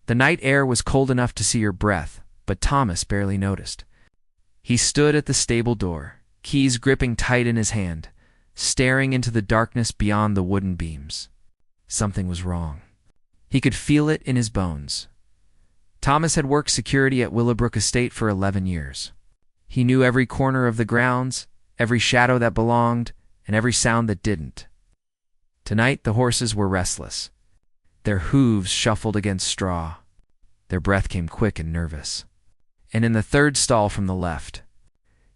The night air was cold enough to see your breath, but Thomas barely noticed. He stood at the stable door, keys gripping tight in his hand, staring into the darkness beyond the wooden beams. Something was wrong. He could feel it in his bones. Thomas had worked security at Willowbrook Estate for 11 years. He knew every corner of the grounds, every shadow that belonged, and every sound that didn't. Tonight the horses were restless. Their hooves shuffled against straw. Their breath came quick and nervous. And in the third stall from the left,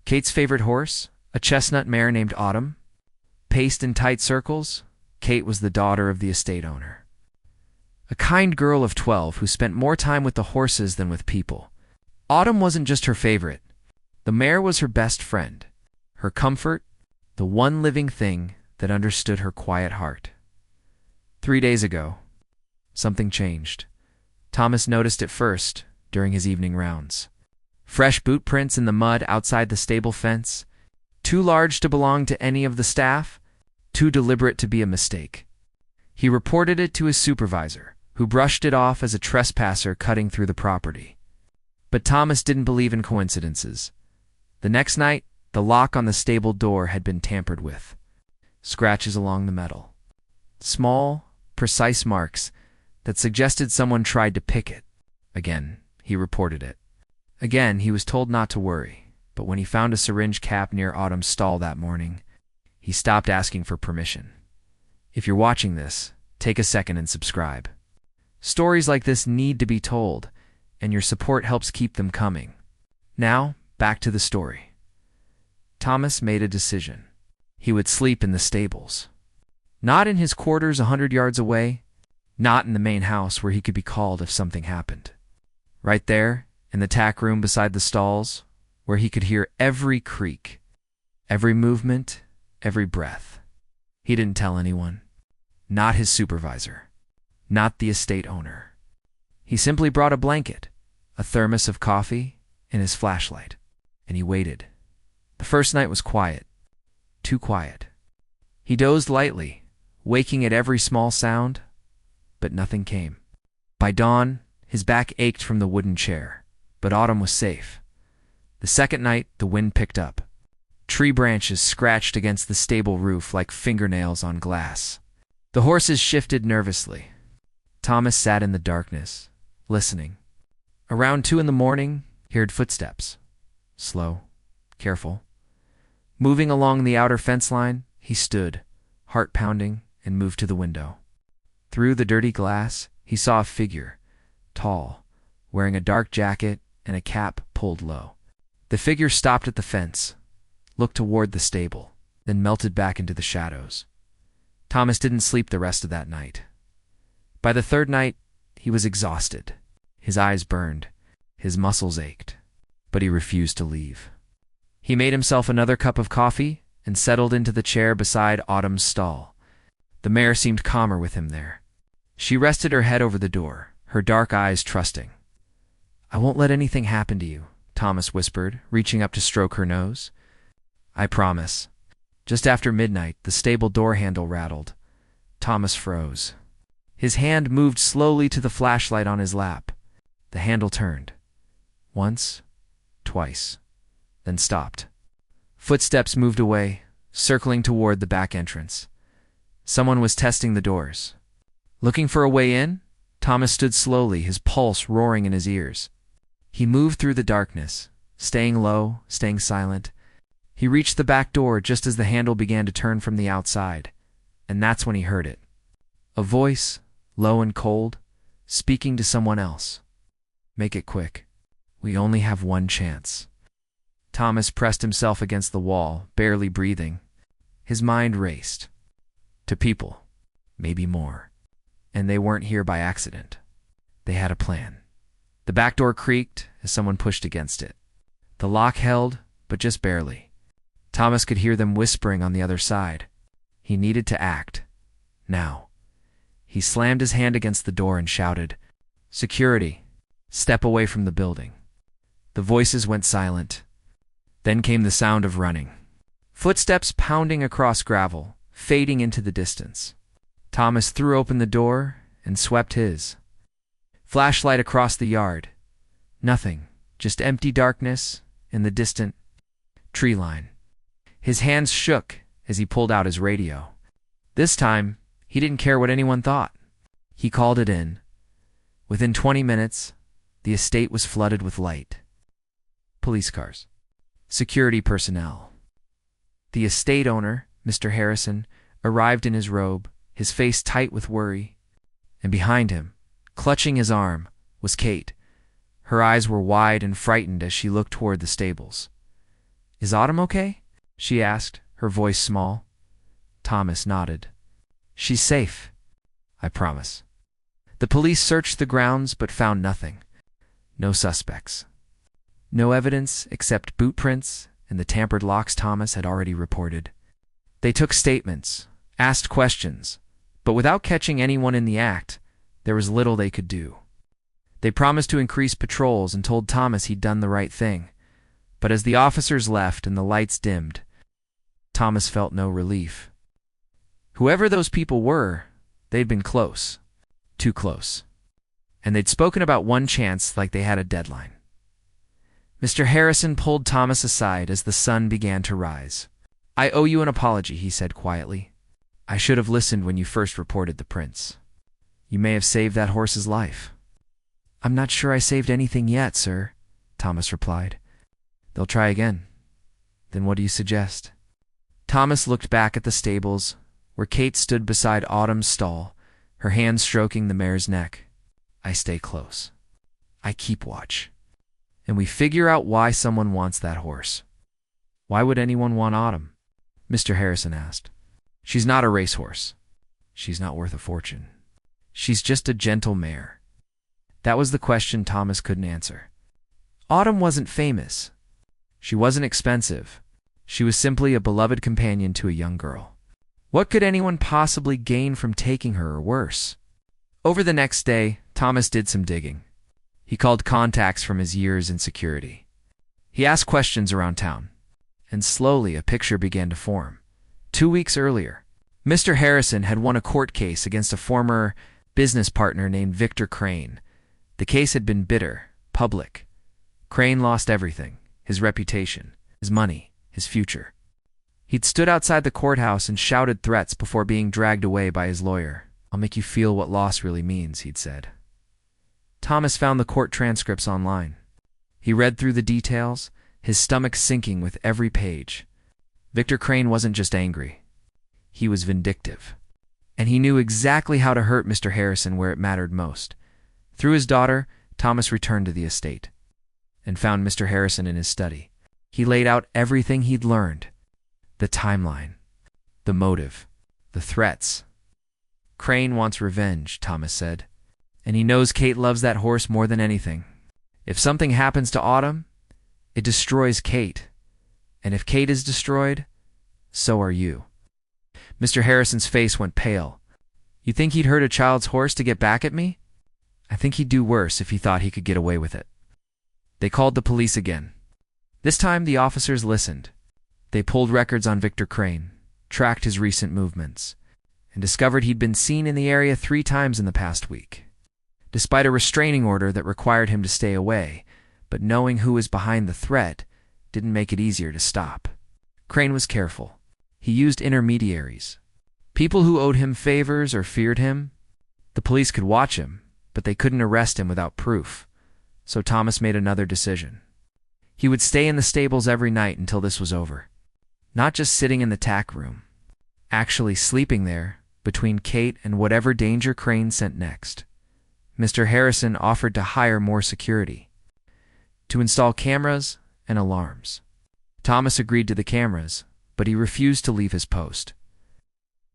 Kate's favorite horse, a chestnut mare named Autumn, paced in tight circles. Kate was the daughter of the estate owner. A kind girl of 12 who spent more time with the horses than with people. Autumn wasn't just her favorite. The mare was her best friend, her comfort, the one living thing that understood her quiet heart. 3 days ago, something changed. Thomas noticed it first during his evening rounds. Fresh boot prints in the mud outside the stable fence, too large to belong to any of the staff, too deliberate to be a mistake. He reported it to his supervisor, who brushed it off as a trespasser cutting through the property. But Thomas didn't believe in coincidences. The next night, the lock on the stable door had been tampered with. Scratches along the metal. Small, precise marks that suggested someone tried to pick it. Again, he reported it. Again, he was told not to worry, but when he found a syringe cap near Autumn's stall that morning, he stopped asking for permission. If you're watching this, take a second and subscribe. Stories like this need to be told, and your support helps keep them coming. Now, back to the story. Thomas made a decision. He would sleep in the stables. Not in his quarters 100 yards away, not in the main house where he could be called if something happened. Right there, in the tack room beside the stalls, where he could hear every creak, every movement, every breath. He didn't tell anyone. Not his supervisor. Not the estate owner. He simply brought a blanket, a thermos of coffee, and his flashlight, and he waited. The first night was quiet. Too quiet. He dozed lightly, waking at every small sound, but nothing came. By dawn, his back ached from the wooden chair, but Autumn was safe. The second night, the wind picked up. Tree branches scratched against the stable roof like fingernails on glass. The horses shifted nervously. Thomas sat in the darkness, listening. Around 2 in the morning, he heard footsteps. Slow, careful. Moving along the outer fence line, he stood, heart pounding, and moved to the window. Through the dirty glass, he saw a figure, tall, wearing a dark jacket and a cap pulled low. The figure stopped at the fence, looked toward the stable, then melted back into the shadows. Thomas didn't sleep the rest of that night. By the third night, he was exhausted. His eyes burned, his muscles ached, but he refused to leave. He made himself another cup of coffee and settled into the chair beside Autumn's stall. The mare seemed calmer with him there. She rested her head over the door, her dark eyes trusting. "I won't let anything happen to you," Thomas whispered, reaching up to stroke her nose. "I promise." Just after midnight, the stable door handle rattled. Thomas froze. His hand moved slowly to the flashlight on his lap. The handle turned. Once, twice, then stopped. Footsteps moved away, circling toward the back entrance. Someone was testing the doors. Looking for a way in, Thomas stood slowly, his pulse roaring in his ears. He moved through the darkness, staying low, staying silent. He reached the back door just as the handle began to turn from the outside, and that's when he heard it. A voice, low and cold, speaking to someone else. "Make it quick. We only have one chance." Thomas pressed himself against the wall, barely breathing. His mind raced. To people, maybe more. And they weren't here by accident. They had a plan. The back door creaked as someone pushed against it. The lock held, but just barely. Thomas could hear them whispering on the other side. He needed to act. Now. He slammed his hand against the door and shouted, "Security, step away from the building." The voices went silent. Then came the sound of running. Footsteps pounding across gravel, fading into the distance. Thomas threw open the door and swept his. Flashlight across the yard. Nothing, just empty darkness and the distant tree line. His hands shook as he pulled out his radio. This time, he didn't care what anyone thought. He called it in. Within 20 minutes, the estate was flooded with light. Police cars. Security personnel. The estate owner, Mr. Harrison, arrived in his robe, his face tight with worry, and behind him, clutching his arm, was Kate. Her eyes were wide and frightened as she looked toward the stables. "Is Autumn okay?" she asked, her voice small. Thomas nodded. "She's safe, I promise." The police searched the grounds but found nothing. No suspects. No evidence except boot prints and the tampered locks Thomas had already reported. They took statements, asked questions, but without catching anyone in the act, there was little they could do. They promised to increase patrols and told Thomas he'd done the right thing. But as the officers left and the lights dimmed, Thomas felt no relief. Whoever those people were, they'd been close. Too close. And they'd spoken about one chance like they had a deadline. Mr. Harrison pulled Thomas aside as the sun began to rise. "I owe you an apology," he said quietly. "I should have listened when you first reported the prints. You may have saved that horse's life." "I'm not sure I saved anything yet, sir," Thomas replied. "They'll try again. Then what do you suggest?" Thomas looked back at the stables, where Kate stood beside Autumn's stall, her hand stroking the mare's neck. "I stay close. I keep watch. And we figure out why someone wants that horse." "Why would anyone want Autumn?" Mr. Harrison asked. "She's not a racehorse. She's not worth a fortune. She's just a gentle mare." That was the question Thomas couldn't answer. Autumn wasn't famous. She wasn't expensive. She was simply a beloved companion to a young girl. What could anyone possibly gain from taking her, or worse? Over the next day, Thomas did some digging. He called contacts from his years in security. He asked questions around town, and slowly a picture began to form. 2 weeks earlier, Mr. Harrison had won a court case against a former business partner named Victor Crane. The case had been bitter, public. Crane lost everything: his reputation, his money, his future. He'd stood outside the courthouse and shouted threats before being dragged away by his lawyer. "I'll make you feel what loss really means," he'd said. Thomas found the court transcripts online. He read through the details, his stomach sinking with every page. Victor Crane wasn't just angry. He was vindictive. And he knew exactly how to hurt Mr. Harrison where it mattered most. Through his daughter, Thomas returned to the estate and found Mr. Harrison in his study. He laid out everything he'd learned. The timeline, the motive, the threats. "Crane wants revenge," Thomas said. "And he knows Kate loves that horse more than anything. If something happens to Autumn, it destroys Kate. And if Kate is destroyed, so are you." Mr. Harrison's face went pale. "You think he'd hurt a child's horse to get back at me? I think he'd do worse if he thought he could get away with it." They called the police again. This time the officers listened. They pulled records on Victor Crane, tracked his recent movements, and discovered he'd been seen in the area 3 times in the past week. Despite a restraining order that required him to stay away, but knowing who was behind the threat didn't make it easier to stop. Crane was careful. He used intermediaries, people who owed him favors or feared him. The police could watch him, but they couldn't arrest him without proof. So Thomas made another decision. He would stay in the stables every night until this was over. Not just sitting in the tack room, actually sleeping there between Kate and whatever danger Crane sent next. Mr. Harrison offered to hire more security, to install cameras and alarms. Thomas agreed to the cameras, but he refused to leave his post.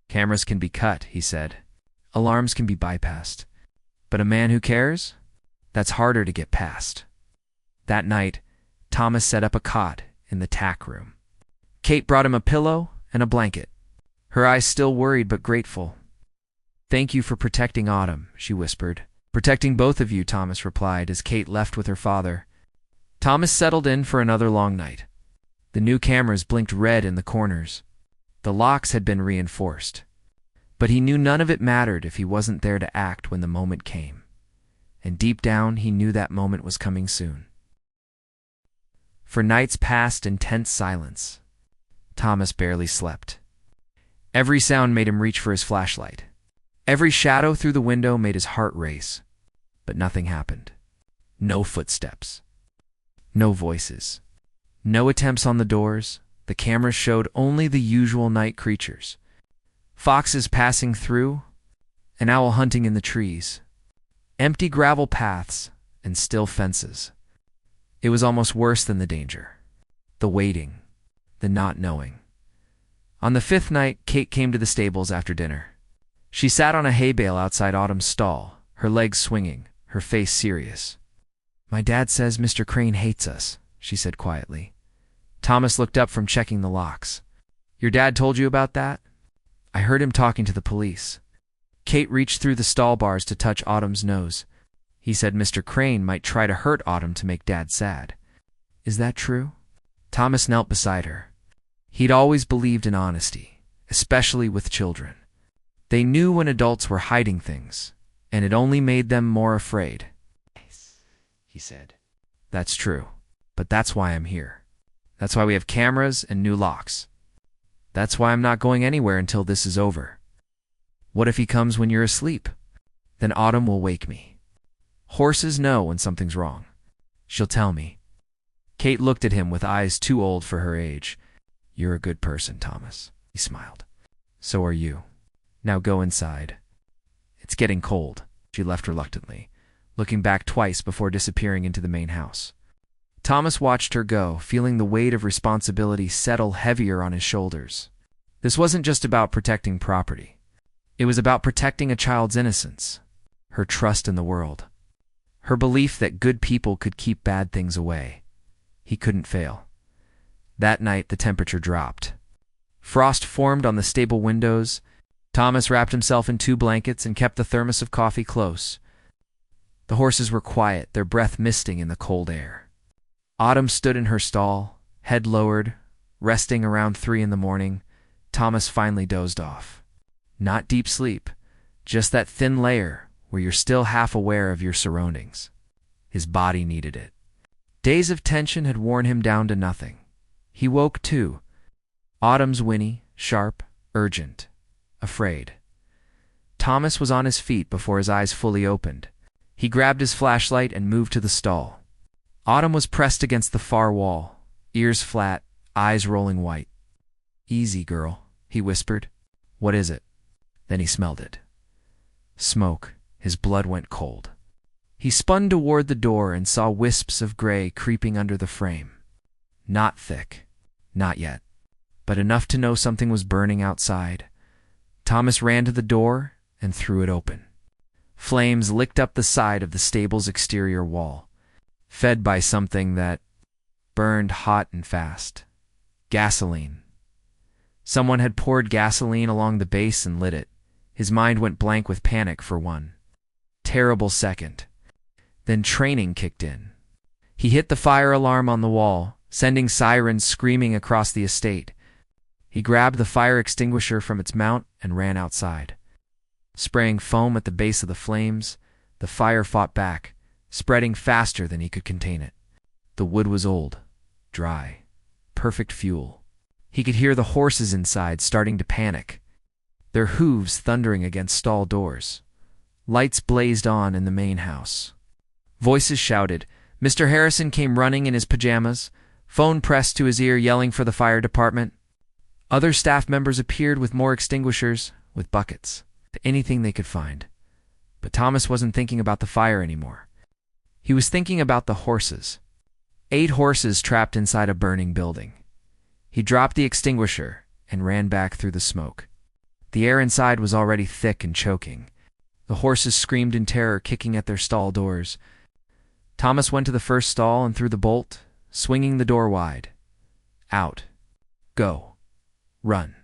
"Cameras can be cut," he said. "Alarms can be bypassed. But a man who cares? That's harder to get past." That night, Thomas set up a cot in the tack room. Kate brought him a pillow and a blanket, her eyes still worried but grateful. "Thank you for protecting Autumn," she whispered. "Protecting both of you," Thomas replied as Kate left with her father. Thomas settled in for another long night. The new cameras blinked red in the corners. The locks had been reinforced. But he knew none of it mattered if he wasn't there to act when the moment came. and deep down he knew that moment was coming soon. For nights passed in tense silence. Thomas barely slept. Every sound made him reach for his flashlight. Every shadow through the window made his heart race. But nothing happened. No footsteps. No voices. No attempts on the doors. The cameras showed only the usual night creatures. Foxes passing through, an owl hunting in the trees, empty gravel paths, and still fences. It was almost worse than the danger. The waiting. The not knowing. On the fifth night, Kate came to the stables after dinner. She sat on a hay bale outside Autumn's stall, her legs swinging, her face serious. "My dad says Mr. Crane hates us," she said quietly. Thomas looked up from checking the locks. "Your dad told you about that?" "I heard him talking to the police." Kate reached through the stall bars to touch Autumn's nose. "He said Mr. Crane might try to hurt Autumn to make Dad sad." "Is that true?" Thomas knelt beside her. He'd always believed in honesty, especially with children. They knew when adults were hiding things, and it only made them more afraid. He said, "That's true, but that's why I'm here. That's why we have cameras and new locks. That's why I'm not going anywhere until this is over." "What if he comes when you're asleep?" "Then Autumn will wake me. Horses know when something's wrong. She'll tell me." Kate looked at him with eyes too old for her age. "You're a good person, Thomas," he smiled. "So are you. Now go inside. It's getting cold." She left reluctantly, looking back twice before disappearing into the main house. Thomas watched her go, feeling the weight of responsibility settle heavier on his shoulders. This wasn't just about protecting property. It was about protecting a child's innocence, her trust in the world, her belief that good people could keep bad things away. He couldn't fail. That night, the temperature dropped. Frost formed on the stable windows. Thomas wrapped himself in 2 blankets and kept the thermos of coffee close. The horses were quiet, their breath misting in the cold air. Autumn stood in her stall, head lowered, resting around 3 in the morning. Thomas finally dozed off. Not deep sleep, just that thin layer where you're still half aware of your surroundings. His body needed it. Days of tension had worn him down to nothing. He woke too. Autumn's whinny, sharp, urgent, afraid. Thomas was on his feet before his eyes fully opened. He grabbed his flashlight and moved to the stall. Autumn was pressed against the far wall, ears flat, eyes rolling white. "Easy, girl," he whispered. "What is it?" Then he smelled it. Smoke. His blood went cold. He spun toward the door and saw wisps of gray creeping under the frame. Not thick. Not yet. But enough to know something was burning outside. Thomas ran to the door and threw it open. Flames licked up the side of the stable's exterior wall, fed by something that burned hot and fast. Gasoline. Someone had poured gasoline along the base and lit it. His mind went blank with panic for one terrible second. Then training kicked in. He hit the fire alarm on the wall, sending sirens screaming across the estate. He grabbed the fire extinguisher from its mount and ran outside. Spraying foam at the base of the flames, the fire fought back, spreading faster than he could contain it. The wood was old, dry, perfect fuel. He could hear the horses inside starting to panic, their hooves thundering against stall doors. Lights blazed on in the main house. Voices shouted. Mr. Harrison came running in his pajamas, phone pressed to his ear yelling for the fire department. Other staff members appeared with more extinguishers, with buckets, anything they could find. But Thomas wasn't thinking about the fire anymore. He was thinking about the horses. 8 horses trapped inside a burning building. He dropped the extinguisher and ran back through the smoke. The air inside was already thick and choking. The horses screamed in terror, kicking at their stall doors. Thomas went to the first stall and threw the bolt, swinging the door wide. Out. Go. Run.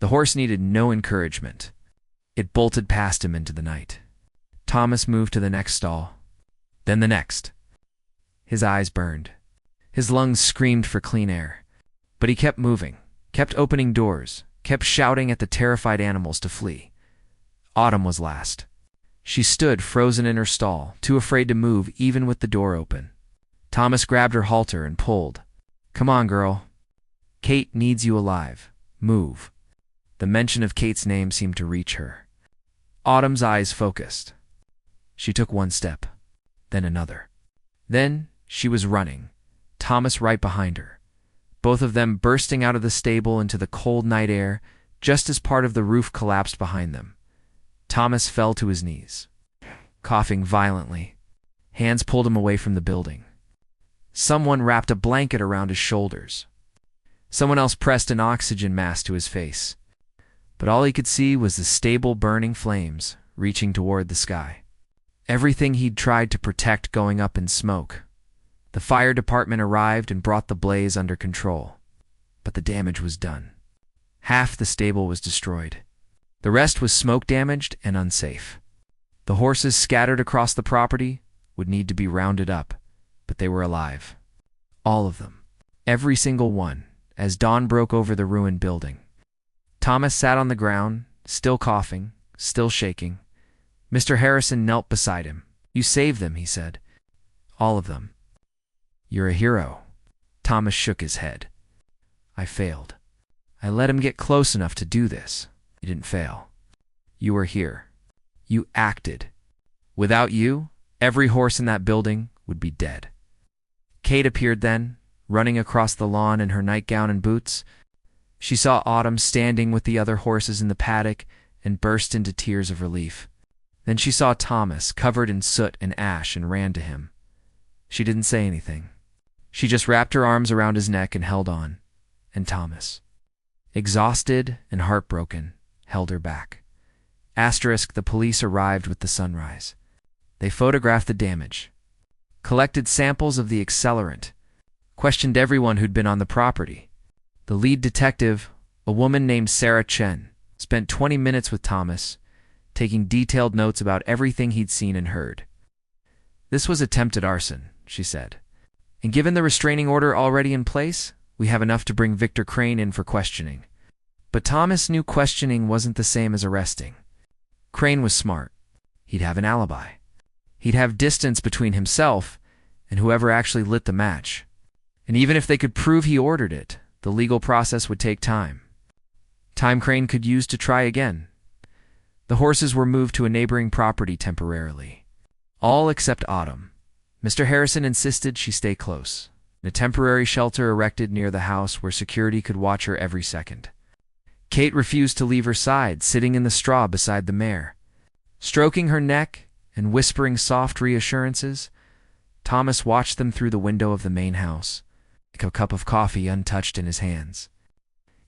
The horse needed no encouragement. It bolted past him into the night. Thomas moved to the next stall, then the next. His eyes burned. His lungs screamed for clean air. But he kept moving, kept opening doors, kept shouting at the terrified animals to flee. Autumn was last. She stood frozen in her stall, too afraid to move even with the door open. Thomas grabbed her halter and pulled. "Come on, girl. Kate needs you alive. Move." The mention of Kate's name seemed to reach her. Autumn's eyes focused. She took one step, then another. Then she was running, Thomas right behind her, both of them bursting out of the stable into the cold night air just as part of the roof collapsed behind them. Thomas fell to his knees, coughing violently. Hands pulled him away from the building. Someone wrapped a blanket around his shoulders. Someone else pressed an oxygen mask to his face. But all he could see was the stable burning flames reaching toward the sky. Everything he'd tried to protect going up in smoke. The fire department arrived and brought the blaze under control. But the damage was done. Half the stable was destroyed. The rest was smoke-damaged and unsafe. The horses scattered across the property would need to be rounded up, but they were alive. All of them. Every single one, as dawn broke over the ruined building. Thomas sat on the ground, still coughing, still shaking. Mr. Harrison knelt beside him. "You saved them," he said. "All of them." "You're a hero." Thomas shook his head. "I failed. I let him get close enough to do this. You didn't fail. You were here. You acted. Without you, every horse in that building would be dead." Kate appeared then, running across the lawn in her nightgown and boots. She saw Autumn standing with the other horses in the paddock and burst into tears of relief. Then she saw Thomas covered in soot and ash and ran to him. She didn't say anything. She just wrapped her arms around his neck and held on. And Thomas, exhausted and heartbroken, held her back. The police arrived with the sunrise. They photographed the damage, collected samples of the accelerant, questioned everyone who'd been on the property. The lead detective, a woman named Sarah Chen, spent 20 minutes with Thomas, taking detailed notes about everything he'd seen and heard. "This was attempted arson," she said. "And given the restraining order already in place, we have enough to bring Victor Crane in for questioning." But Thomas knew questioning wasn't the same as arresting. Crane was smart. He'd have an alibi. He'd have distance between himself and whoever actually lit the match. And even if they could prove he ordered it, the legal process would take time. Time Crane could use to try again. The horses were moved to a neighboring property temporarily. All except Autumn. Mr. Harrison insisted she stay close, in a temporary shelter erected near the house where security could watch her every second. Kate refused to leave her side, sitting in the straw beside the mare. Stroking her neck and whispering soft reassurances, Thomas watched them through the window of the main house, like a cup of coffee untouched in his hands.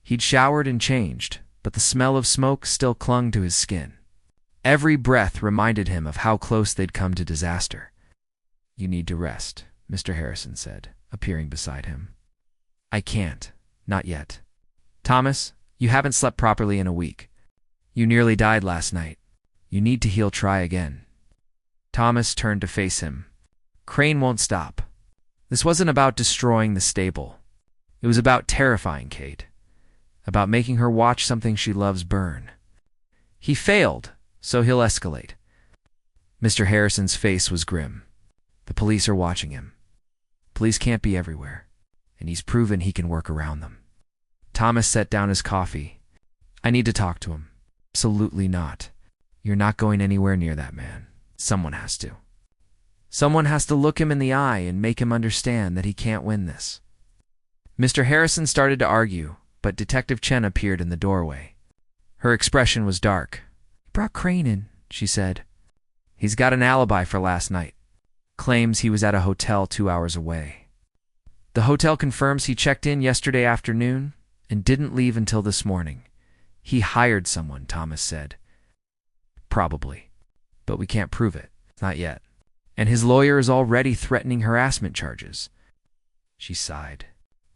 He'd showered and changed, but the smell of smoke still clung to his skin. Every breath reminded him of how close they'd come to disaster. "You need to rest," Mr. Harrison said, appearing beside him. "I can't. Not yet. Thomas, you haven't slept properly in a week. You nearly died last night. You need to heal. Try again." Thomas turned to face him. "Crane won't stop. This wasn't about destroying the stable. It was about terrifying Kate. About making her watch something she loves burn. He failed, so he'll escalate." Mr. Harrison's face was grim. "The police are watching him. Police can't be everywhere, and he's proven he can work around them." Thomas set down his coffee. "I need to talk to him." "Absolutely not. You're not going anywhere near that man. Someone has to. Someone has to look him in the eye and make him understand that he can't win this." Mr. Harrison started to argue, but Detective Chen appeared in the doorway. Her expression was dark. "You brought Crane in," she said. "He's got an alibi for last night. Claims he was at a hotel 2 hours away. The hotel confirms he checked in yesterday afternoon and didn't leave until this morning. He hired someone," Thomas said. "Probably. But we can't prove it. Not yet. And his lawyer is already threatening harassment charges." She sighed.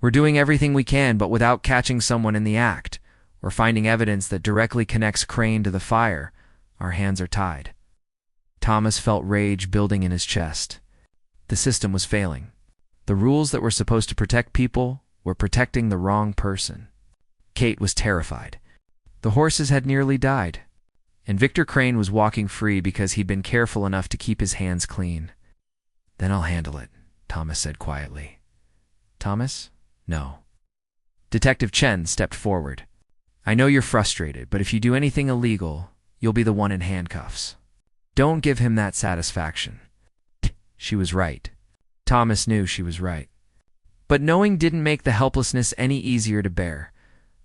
"We're doing everything we can, but without catching someone in the act, or finding evidence that directly connects Crane to the fire, our hands are tied." Thomas felt rage building in his chest. The system was failing. The rules that were supposed to protect people were protecting the wrong person. Kate was terrified. The horses had nearly died. and Victor Crane was walking free because he'd been careful enough to keep his hands clean. "Then I'll handle it," Thomas said quietly. "Thomas? No." Detective Chen stepped forward. "I know you're frustrated, but if you do anything illegal, you'll be the one in handcuffs. Don't give him that satisfaction." She was right. Thomas knew she was right. But knowing didn't make the helplessness any easier to bear.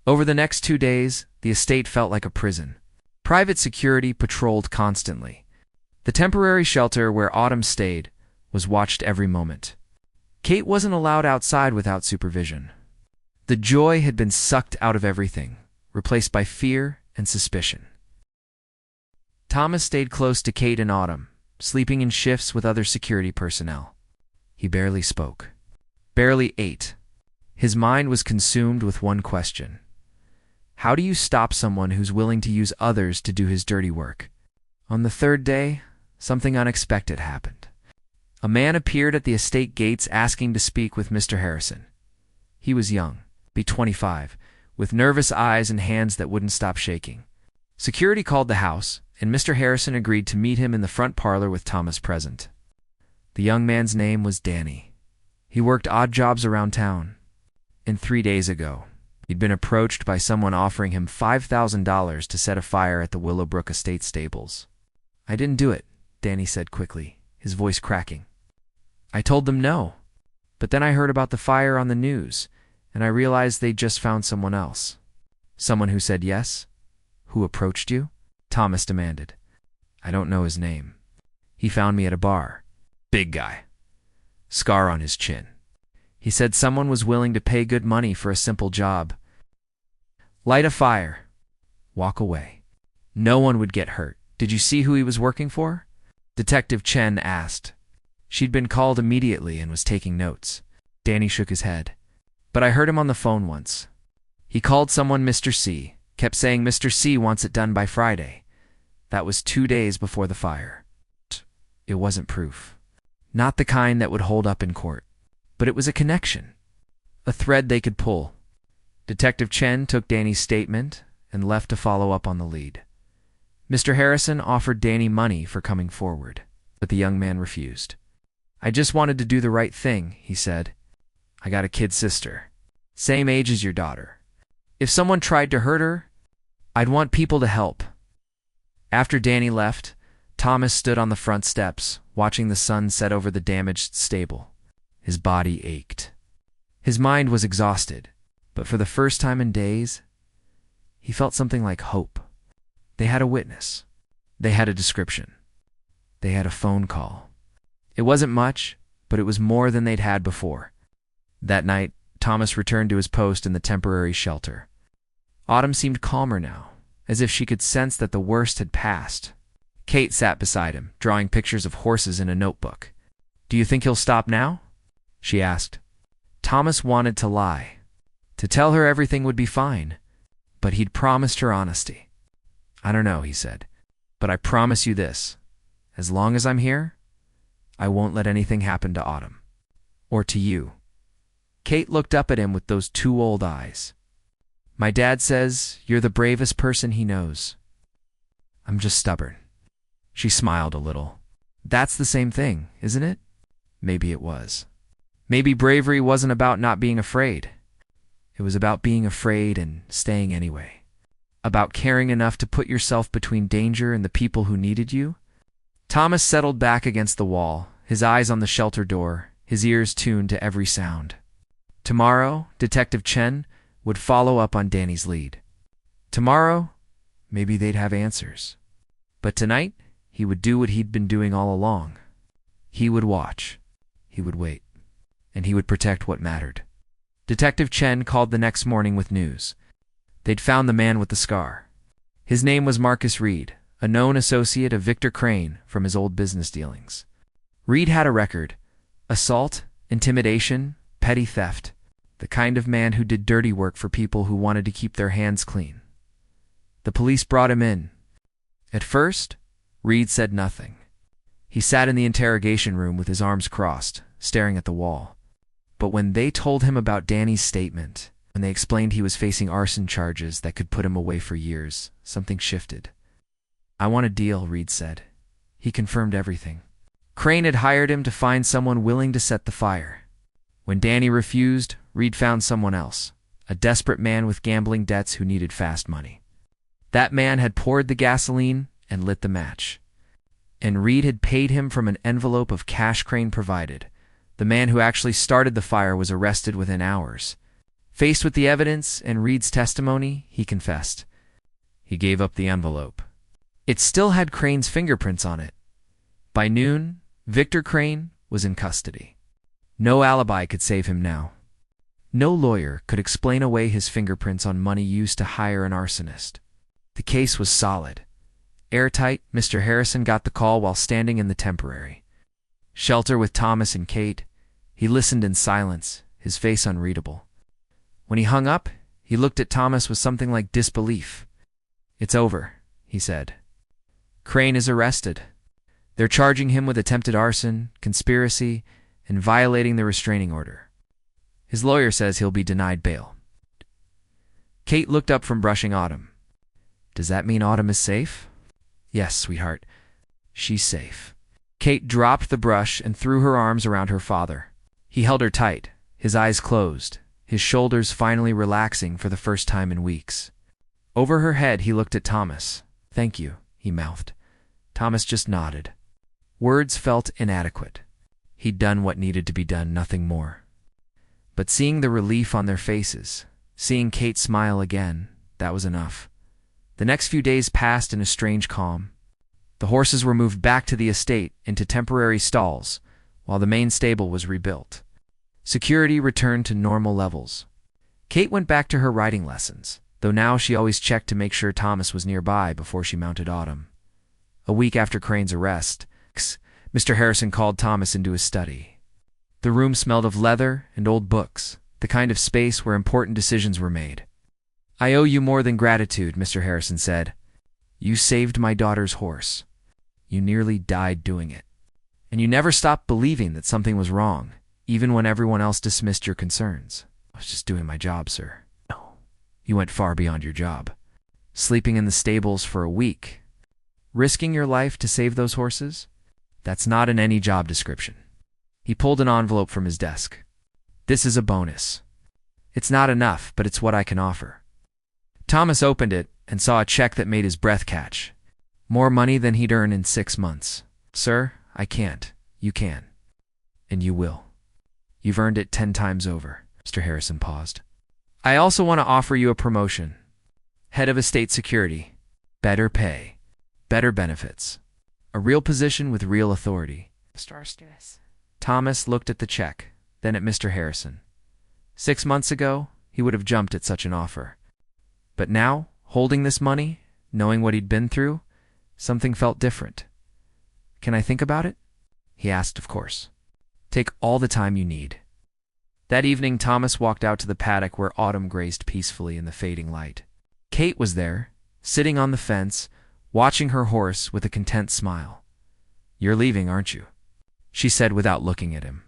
Over the next 2 days, the estate felt like a prison. Private security patrolled constantly. The temporary shelter where Autumn stayed was watched every moment. Kate wasn't allowed outside without supervision. The joy had been sucked out of everything, replaced by fear and suspicion. Thomas stayed close to Kate and Autumn, sleeping in shifts with other security personnel. He barely spoke, barely ate. His mind was consumed with one question. How do you stop someone who's willing to use others to do his dirty work? On the 3rd day, something unexpected happened. A man appeared at the estate gates asking to speak with Mr. Harrison. He was young, be 25, with nervous eyes and hands that wouldn't stop shaking. Security called the house, and Mr. Harrison agreed to meet him in the front parlor with Thomas present. The young man's name was Danny. He worked odd jobs around town. And 3 days ago, he'd been approached by someone offering him $5,000 to set a fire at the Willowbrook Estate stables. "I didn't do it," Danny said quickly, his voice cracking. "I told them no. But then I heard about the fire on the news, and I realized they'd just found someone else." "Someone who said yes? Who approached you?" Thomas demanded. "I don't know his name. He found me at a bar. Big guy. Scar on his chin. He said someone was willing to pay good money for a simple job. Light a fire. Walk away. No one would get hurt. Did you see who he was working for?" Detective Chen asked. She'd been called immediately and was taking notes. Danny shook his head. "But I heard him on the phone once. He called someone Mr. C, kept saying Mr. C wants it done by Friday. That was 2 days before the fire. It wasn't proof. Not the kind that would hold up in court. But it was a connection. A thread they could pull." Detective Chen took Danny's statement and left to follow up on the lead. Mr. Harrison offered Danny money for coming forward, but the young man refused. "I just wanted to do the right thing," he said. "I got a kid sister, same age as your daughter. If someone tried to hurt her, I'd want people to help." After Danny left, Thomas stood on the front steps, watching the sun set over the damaged stable. His body ached. His mind was exhausted, but for the first time in days, he felt something like hope. They had a witness. They had a description. They had a phone call. It wasn't much, but it was more than they'd had before. That night, Thomas returned to his post in the temporary shelter. Autumn seemed calmer now, as if she could sense that the worst had passed. Kate sat beside him, drawing pictures of horses in a notebook. "Do you think he'll stop now?" she asked. Thomas wanted to lie, to tell her everything would be fine, but he'd promised her honesty. "I don't know," he said, "but I promise you this. As long as I'm here, I won't let anything happen to Autumn. Or to you." Kate looked up at him with those 2 old eyes. "My dad says you're the bravest person he knows." "I'm just stubborn." She smiled a little. "That's the same thing, isn't it?" Maybe it was. Maybe bravery wasn't about not being afraid. It was about being afraid and staying anyway. About caring enough to put yourself between danger and the people who needed you. Thomas settled back against the wall, his eyes on the shelter door, his ears tuned to every sound. Tomorrow, Detective Chen would follow up on Danny's lead. Tomorrow, maybe they'd have answers. But tonight, he would do what he'd been doing all along. He would watch. He would wait. And he would protect what mattered. Detective Chen called the next morning with news. They'd found the man with the scar. His name was Marcus Reed, a known associate of Victor Crane from his old business dealings. Reed had a record: assault, intimidation, petty theft, the kind of man who did dirty work for people who wanted to keep their hands clean. The police brought him in. At first, Reed said nothing. He sat in the interrogation room with his arms crossed, staring at the wall. But when they told him about Danny's statement, when they explained he was facing arson charges that could put him away for years, something shifted. I want a deal, Reed said. He confirmed everything. Crane had hired him to find someone willing to set the fire. When Danny refused, Reed found someone else, a desperate man with gambling debts who needed fast money. That man had poured the gasoline and lit the match. And Reed had paid him from an envelope of cash Crane provided. The man who actually started the fire was arrested within hours. Faced with the evidence and Reed's testimony, he confessed. He gave up the envelope. It still had Crane's fingerprints on it. By noon, Victor Crane was in custody. No alibi could save him now. No lawyer could explain away his fingerprints on money used to hire an arsonist. The case was solid. Airtight, Mr. Harrison got the call while standing in the temporary shelter with Thomas and Kate. He listened in silence, his face unreadable. When he hung up, he looked at Thomas with something like disbelief. "It's over," he said. "Crane is arrested. They're charging him with attempted arson, conspiracy, and violating the restraining order. His lawyer says he'll be denied bail." Kate looked up from brushing Autumn. "Does that mean Autumn is safe?" "Yes, sweetheart. She's safe." Kate dropped the brush and threw her arms around her father. He held her tight, his eyes closed, his shoulders finally relaxing for the first time in weeks. Over her head, he looked at Thomas. "Thank you," he mouthed. Thomas just nodded. Words felt inadequate. He'd done what needed to be done, nothing more. But seeing the relief on their faces, seeing Kate smile again, that was enough. The next few days passed in a strange calm. The horses were moved back to the estate into temporary stalls, while the main stable was rebuilt. Security returned to normal levels. Kate went back to her riding lessons, though now she always checked to make sure Thomas was nearby before she mounted Autumn. A week after Crane's arrest, Mr. Harrison called Thomas into his study. The room smelled of leather and old books, the kind of space where important decisions were made. "I owe you more than gratitude," Mr. Harrison said. "You saved my daughter's horse. You nearly died doing it. And you never stopped believing that something was wrong, even when everyone else dismissed your concerns." "I was just doing my job, sir." "No, you went far beyond your job. Sleeping in the stables for a week, risking your life to save those horses? That's not in any job description." He pulled an envelope from his desk. "This is a bonus. It's not enough, but it's what I can offer." Thomas opened it and saw a check that made his breath catch. More money than he'd earned in 6 months. "Sir, I can't. You can. And you will. You've earned it 10 times over." Mr. Harrison paused. "I also want to offer you a promotion. Head of Estate Security. Better pay. Better benefits. A real position with real authority." Thomas looked at the check, then at Mr. Harrison. 6 months ago, he would have jumped at such an offer. But now, holding this money, knowing what he'd been through, something felt different. "Can I think about it?" he asked, of course. "Take all the time you need." That evening, Thomas walked out to the paddock where Autumn grazed peacefully in the fading light. Kate was there, sitting on the fence, watching her horse with a content smile. "You're leaving, aren't you?" she said without looking at him.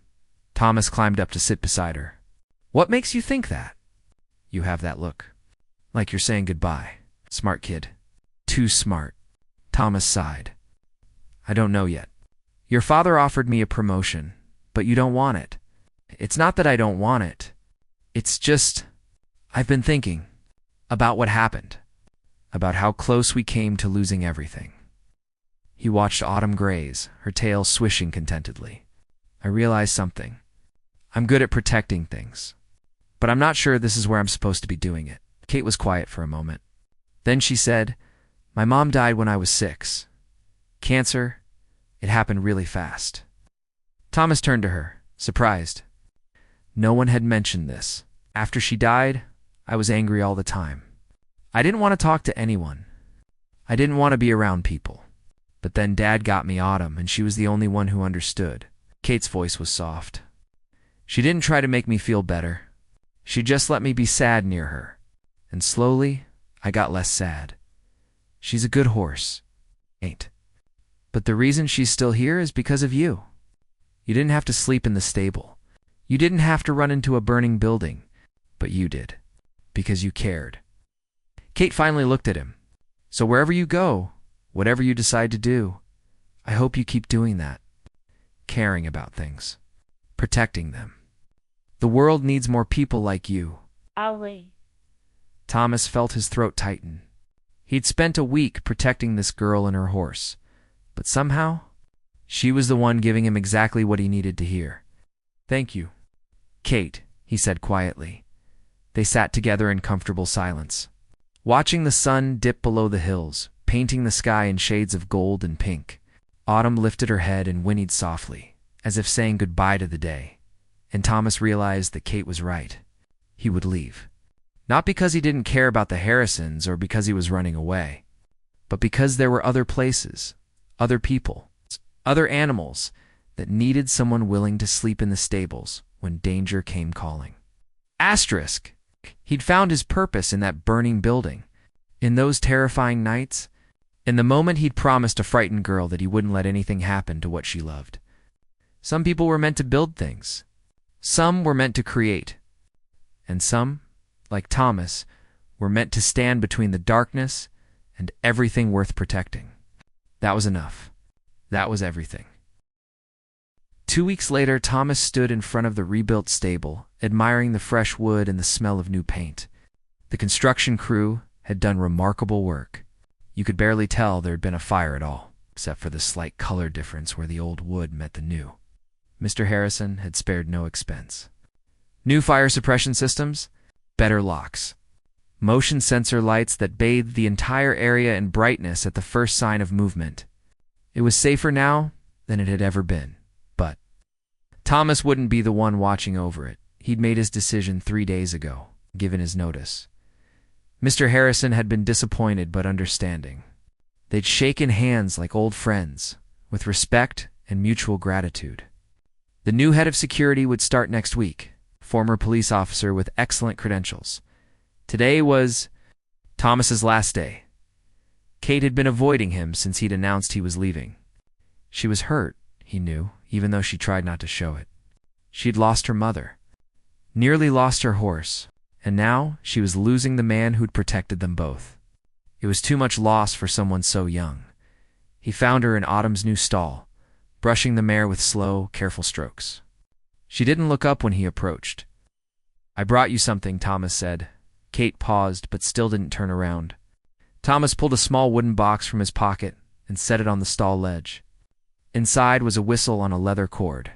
Thomas climbed up to sit beside her. "What makes you think that?" "You have that look. Like you're saying goodbye. Smart kid. Too smart." Thomas sighed. "I don't know yet. Your father offered me a promotion, but you don't want it. It's not that I don't want it. It's just, I've been thinking about what happened, about how close we came to losing everything." He watched Autumn graze, her tail swishing contentedly. "I realized something. I'm good at protecting things, but I'm not sure this is where I'm supposed to be doing it." Kate was quiet for a moment. Then she said, "My mom died when I was 6. Cancer. It happened really fast." Thomas turned to her, surprised. No one had mentioned this. "After she died, I was angry all the time. I didn't want to talk to anyone. I didn't want to be around people. But then Dad got me Autumn, and she was the only one who understood." Kate's voice was soft. "She didn't try to make me feel better. She just let me be sad near her. And slowly, I got less sad. She's a good horse. Ain't. But the reason she's still here is because of you. You didn't have to sleep in the stable. You didn't have to run into a burning building. But you did. Because you cared." Kate finally looked at him. "So wherever you go, Whatever you decide to do, I hope you keep doing that. Caring about things. Protecting them. The world needs more people like you. Ali. Thomas felt his throat tighten. He'd spent a week protecting this girl and her horse, but somehow, she was the one giving him exactly what he needed to hear. Thank you, Kate, he said quietly. They sat together in comfortable silence, watching the sun dip below the hills, painting the sky in shades of gold and pink. Autumn lifted her head and whinnied softly, as if saying goodbye to the day, and Thomas realized that Kate was right. He would leave. Not because he didn't care about the Harrisons or because he was running away, but because there were other places, other people, other animals that needed someone willing to sleep in the stables when danger came calling. Asterisk. He'd found his purpose in that burning building, in those terrifying nights, in the moment he'd promised a frightened girl that he wouldn't let anything happen to what she loved. Some people were meant to build things. Some were meant to create. And some, like Thomas, were meant to stand between the darkness and everything worth protecting. That was enough. That was everything. 2 weeks later, Thomas stood in front of the rebuilt stable, admiring the fresh wood and the smell of new paint. The construction crew had done remarkable work. You could barely tell there had been a fire at all, except for the slight color difference where the old wood met the new. Mr. Harrison had spared no expense. New fire suppression systems, better locks, motion sensor lights that bathed the entire area in brightness at the first sign of movement. It was safer now than it had ever been, but Thomas wouldn't be the one watching over it. He'd made his decision 3 days ago, given his notice. Mr. Harrison had been disappointed but understanding. They'd shaken hands like old friends, with respect and mutual gratitude. The new head of security would start next week, former police officer with excellent credentials. Today was Thomas's last day. Kate had been avoiding him since he'd announced he was leaving. She was hurt, he knew, even though she tried not to show it. She'd lost her mother, nearly lost her horse, and now she was losing the man who'd protected them both. It was too much loss for someone so young. He found her in Autumn's new stall, brushing the mare with slow, careful strokes. She didn't look up when he approached. I brought you something, Thomas said. Kate paused, but still didn't turn around. Thomas pulled a small wooden box from his pocket and set it on the stall ledge. Inside was a whistle on a leather cord.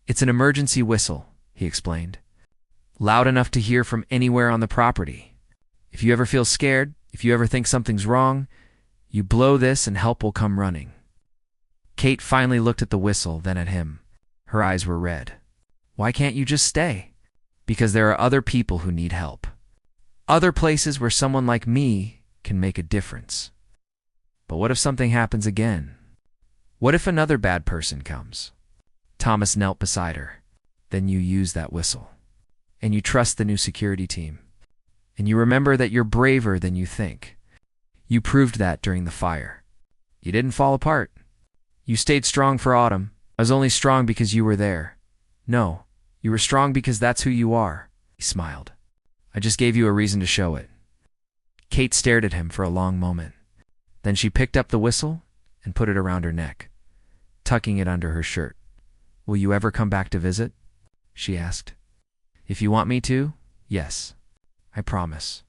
It's an emergency whistle, he explained. Loud enough to hear from anywhere on the property. If you ever feel scared, if you ever think something's wrong, you blow this and help will come running. Kate finally looked at the whistle, then at him. Her eyes were red. Why can't you just stay? Because there are other people who need help. Other places where someone like me can make a difference. But what if something happens again? What if another bad person comes? Thomas knelt beside her. Then you use that whistle. And you trust the new security team. And you remember that you're braver than you think. You proved that during the fire. You didn't fall apart. You stayed strong for Autumn. I was only strong because you were there. No, you were strong because that's who you are. He smiled. I just gave you a reason to show it. Kate stared at him for a long moment. Then she picked up the whistle and put it around her neck, tucking it under her shirt. Will you ever come back to visit? She asked. If you want me to, yes. I promise.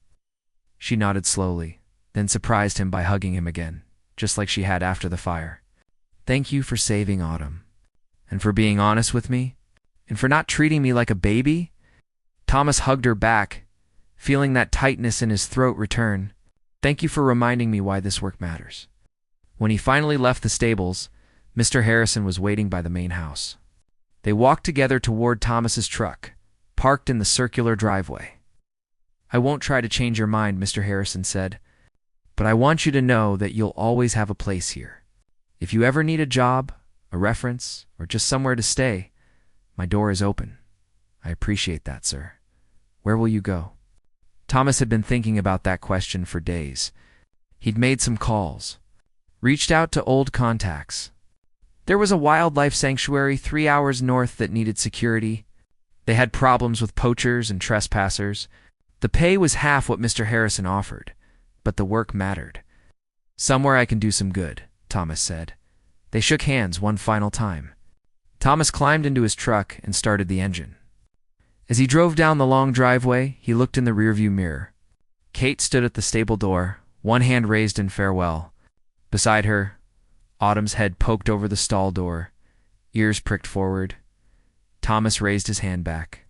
She nodded slowly, then surprised him by hugging him again, just like she had after the fire. Thank you for saving Autumn, and for being honest with me, and for not treating me like a baby. Thomas hugged her back, feeling that tightness in his throat return. Thank you for reminding me why this work matters. When he finally left the stables, Mr. Harrison was waiting by the main house. They walked together toward Thomas's truck, parked in the circular driveway. I won't try to change your mind, Mr. Harrison said, but I want you to know that you'll always have a place here. If you ever need a job, a reference, or just somewhere to stay, my door is open. I appreciate that, sir. Where will you go? Thomas had been thinking about that question for days. He'd made some calls, reached out to old contacts. There was a wildlife sanctuary 3 hours north that needed security. They had problems with poachers and trespassers. The pay was half what Mr. Harrison offered, but the work mattered. "Somewhere I can do some good," Thomas said. They shook hands one final time. Thomas climbed into his truck and started the engine. As he drove down the long driveway, he looked in the rearview mirror. Kate stood at the stable door, one hand raised in farewell. Beside her, Autumn's head poked over the stall door, ears pricked forward. Thomas raised his hand back.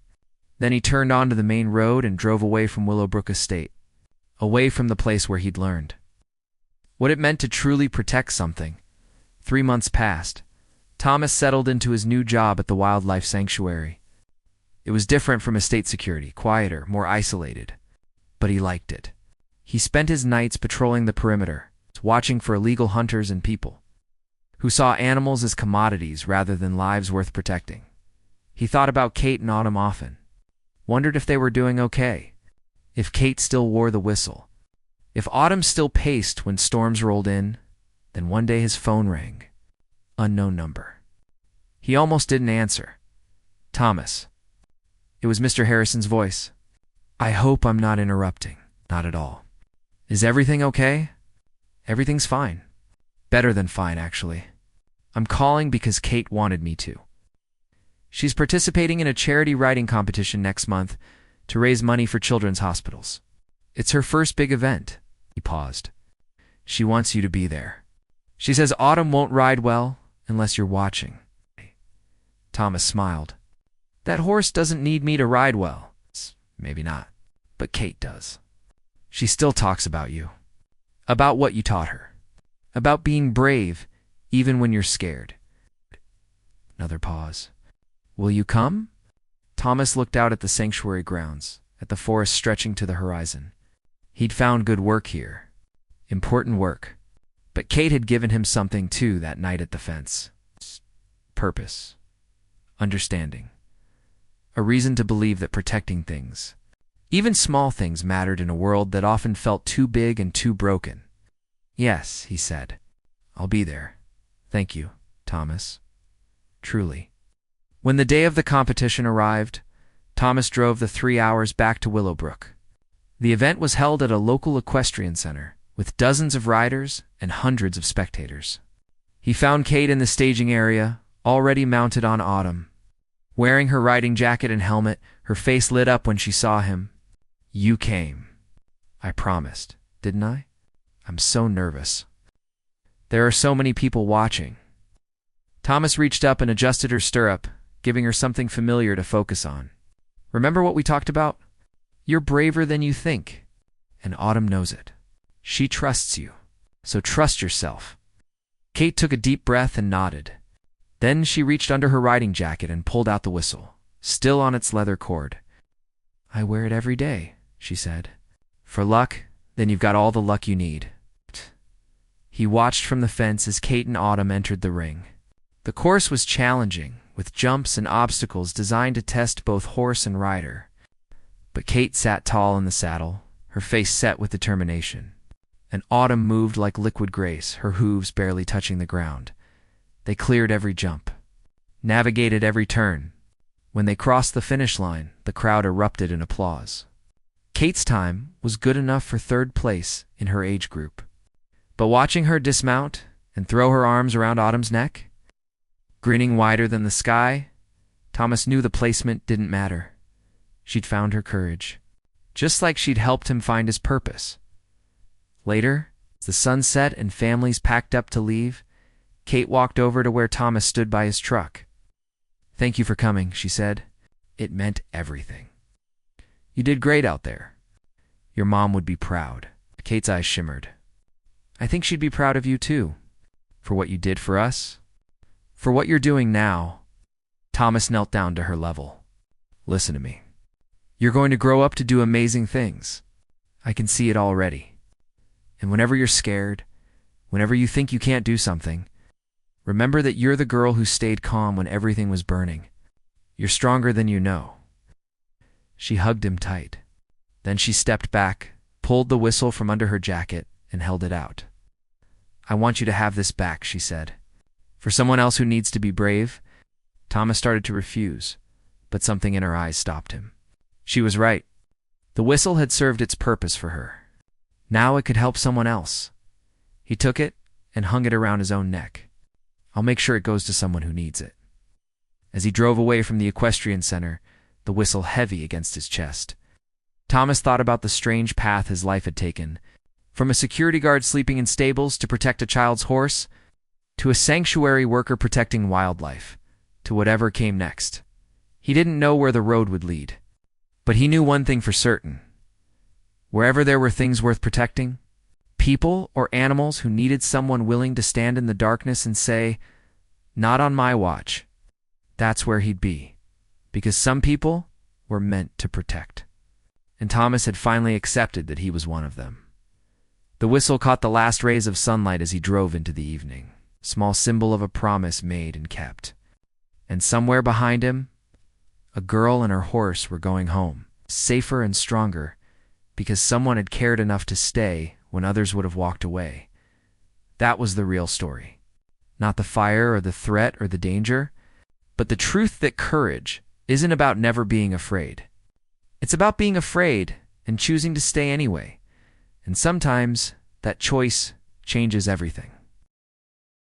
Then he turned onto the main road and drove away from Willowbrook Estate, away from the place where he'd learned what it meant to truly protect something. 3 months passed. Thomas settled into his new job at the wildlife sanctuary. It was different from estate security, quieter, more isolated. But he liked it. He spent his nights patrolling the perimeter, watching for illegal hunters and people who saw animals as commodities rather than lives worth protecting. He thought about Kate and Autumn often, wondered if they were doing okay, if Kate still wore the whistle, if Autumn still paced when storms rolled in. Then one day his phone rang. Unknown number. He almost didn't answer. "Thomas." It was Mr. Harrison's voice. "I hope I'm not interrupting." "Not at all." "Is everything okay?" "Everything's fine. Better than fine, actually. I'm calling because Kate wanted me to. She's participating in a charity writing competition next month to raise money for children's hospitals. It's her first big event." He paused. "She wants you to be there. She says Autumn won't ride well unless you're watching." Thomas smiled. "That horse doesn't need me to ride well." "Maybe not, but Kate does. She still talks about you, about what you taught her, about being brave even when you're scared." Another pause. "Will you come?" Thomas looked out at the sanctuary grounds, at the forest stretching to the horizon. He'd found good work here, important work. But Kate had given him something too that night at the fence. Purpose. Understanding. A reason to believe that protecting things, even small things, mattered in a world that often felt too big and too broken. "Yes," he said. "I'll be there. Thank you, Thomas. Truly." When the day of the competition arrived, Thomas drove the 3 hours back to Willowbrook. The event was held at a local equestrian center, with dozens of riders and hundreds of spectators. He found Kate in the staging area, already mounted on Autumn. Wearing her riding jacket and helmet, her face lit up when she saw him. "You came. I promised, didn't I? I'm so nervous. There are so many people watching." Thomas reached up and adjusted her stirrup, giving her something familiar to focus on. "Remember what we talked about? You're braver than you think, and Autumn knows it. She trusts you, so trust yourself." Kate took a deep breath and nodded. Then she reached under her riding jacket and pulled out the whistle, still on its leather cord. "I wear it every day," she said. "For luck, then you've got all the luck you need." He watched from the fence as Kate and Autumn entered the ring. The course was challenging, with jumps and obstacles designed to test both horse and rider. But Kate sat tall in the saddle, her face set with determination. And Autumn moved like liquid grace, her hooves barely touching the ground. They cleared every jump, navigated every turn. When they crossed the finish line, the crowd erupted in applause. Kate's time was good enough for 3rd place in her age group. But watching her dismount and throw her arms around Autumn's neck, grinning wider than the sky, Thomas knew the placement didn't matter. She'd found her courage, just like she'd helped him find his purpose. Later, as the sun set and families packed up to leave, Kate walked over to where Thomas stood by his truck. "Thank you for coming," she said. "It meant everything. You did great out there. Your mom would be proud." Kate's eyes shimmered. "I think she'd be proud of you too, for what you did for us, for what you're doing now." Thomas knelt down to her level. "Listen to me. You're going to grow up to do amazing things. I can see it already. And whenever you're scared, whenever you think you can't do something, remember that you're the girl who stayed calm when everything was burning. You're stronger than you know." She hugged him tight. Then she stepped back, pulled the whistle from under her jacket, and held it out. "I want you to have this back," she said. "For someone else who needs to be brave." Thomas started to refuse, but something in her eyes stopped him. She was right. The whistle had served its purpose for her. Now it could help someone else. He took it and hung it around his own neck. I'll make sure it goes to someone who needs it. As he drove away from the equestrian center, the whistle heavy against his chest, Thomas thought about the strange path his life had taken, from a security guard sleeping in stables to protect a child's horse, to a sanctuary worker protecting wildlife, to whatever came next. He didn't know where the road would lead, but he knew one thing for certain. Wherever there were things worth protecting, people or animals who needed someone willing to stand in the darkness and say, "Not on my watch," that's where he'd be, because some people were meant to protect. And Thomas had finally accepted that he was one of them. The whistle caught the last rays of sunlight as he drove into the evening, small symbol of a promise made and kept. And somewhere behind him, a girl and her horse were going home, safer and stronger, because someone had cared enough to stay when others would have walked away. That was the real story. Not the fire or the threat or the danger, but the truth that courage isn't about never being afraid. It's about being afraid and choosing to stay anyway. And sometimes that choice changes everything.